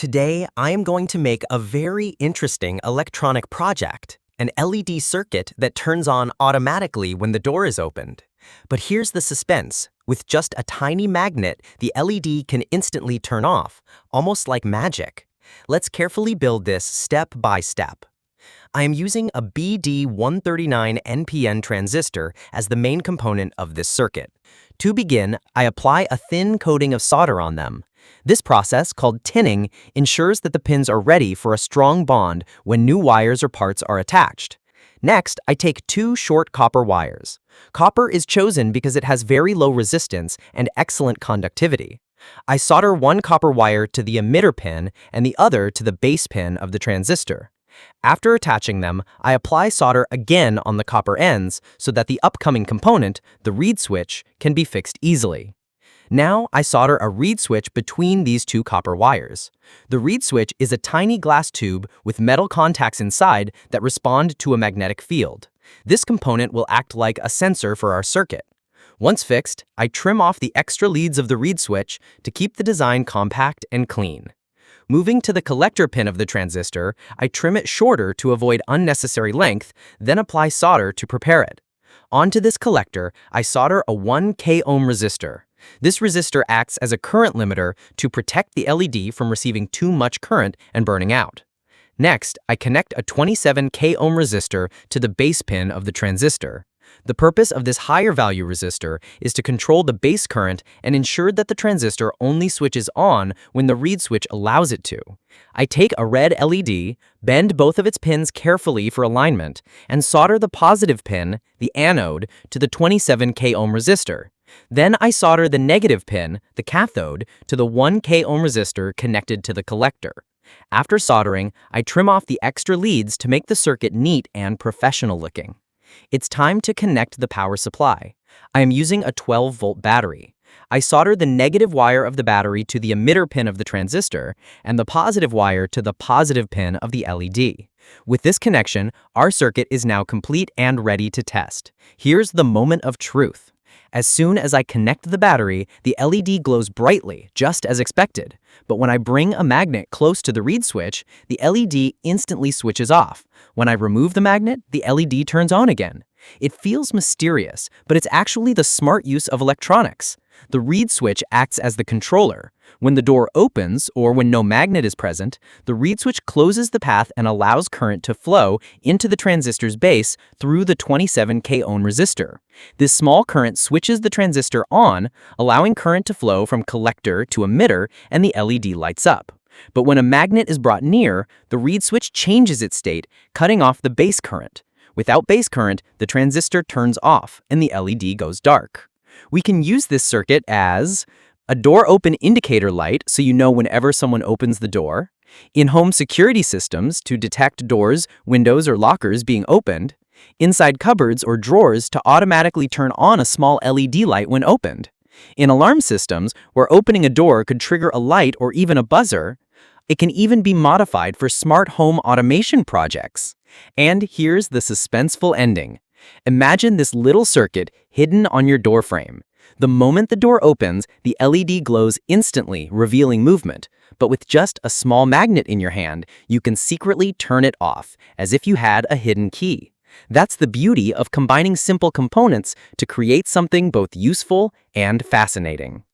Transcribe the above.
Today, I am going to make a very interesting electronic project, an LED circuit that turns on automatically when the door is opened. But here's the suspense. With just a tiny magnet, the LED can instantly turn off, almost like magic. Let's carefully build this step by step. I am using a BD139 NPN transistor as the main component of this circuit. To begin, I apply a thin coating of solder on them. This process, called tinning, ensures that the pins are ready for a strong bond when new wires or parts are attached. Next, I take two short copper wires. Copper is chosen because it has very low resistance and excellent conductivity. I solder one copper wire to the emitter pin and the other to the base pin of the transistor. After attaching them, I apply solder again on the copper ends so that the upcoming component, the reed switch, can be fixed easily. Now I solder a reed switch between these two copper wires. The reed switch is a tiny glass tube with metal contacts inside that respond to a magnetic field. This component will act like a sensor for our circuit. Once fixed, I trim off the extra leads of the reed switch to keep the design compact and clean. Moving to the collector pin of the transistor, I trim it shorter to avoid unnecessary length, then apply solder to prepare it. Onto this collector, I solder a 1 k-ohm resistor. This resistor acts as a current limiter to protect the LED from receiving too much current and burning out. Next, I connect a 27 k-ohm resistor to the base pin of the transistor. The purpose of this higher value resistor is to control the base current and ensure that the transistor only switches on when the reed switch allows it to. I take a red LED, bend both of its pins carefully for alignment, and solder the positive pin, the anode, to the 27 k-ohm resistor. Then I solder the negative pin, the cathode, to the 1 k-ohm resistor connected to the collector. After soldering, I trim off the extra leads to make the circuit neat and professional looking. It's time to connect the power supply. I am using a 12-volt battery. I solder the negative wire of the battery to the emitter pin of the transistor and the positive wire to the positive pin of the LED. With this connection, our circuit is now complete and ready to test. Here's the moment of truth. As soon as I connect the battery, the LED glows brightly, just as expected. But when I bring a magnet close to the reed switch, the LED instantly switches off. When I remove the magnet, the LED turns on again. It feels mysterious, but it's actually the smart use of electronics. The reed switch acts as the controller. When the door opens, or when no magnet is present, the reed switch closes the path and allows current to flow into the transistor's base through the 27 k-ohm resistor. This small current switches the transistor on, allowing current to flow from collector to emitter, and the LED lights up. But when a magnet is brought near, the reed switch changes its state, cutting off the base current. Without base current, the transistor turns off and the LED goes dark. We can use this circuit as a door open indicator light so you know whenever someone opens the door, in-home security systems to detect doors, windows, or lockers being opened, inside cupboards or drawers to automatically turn on a small LED light when opened, in alarm systems where opening a door could trigger a light or even a buzzer. It can even be modified for smart home automation projects. And here's the suspenseful ending. Imagine this little circuit hidden on your door frame. The moment the door opens, the LED glows instantly, revealing movement. But with just a small magnet in your hand, you can secretly turn it off, as if you had a hidden key. That's the beauty of combining simple components to create something both useful and fascinating.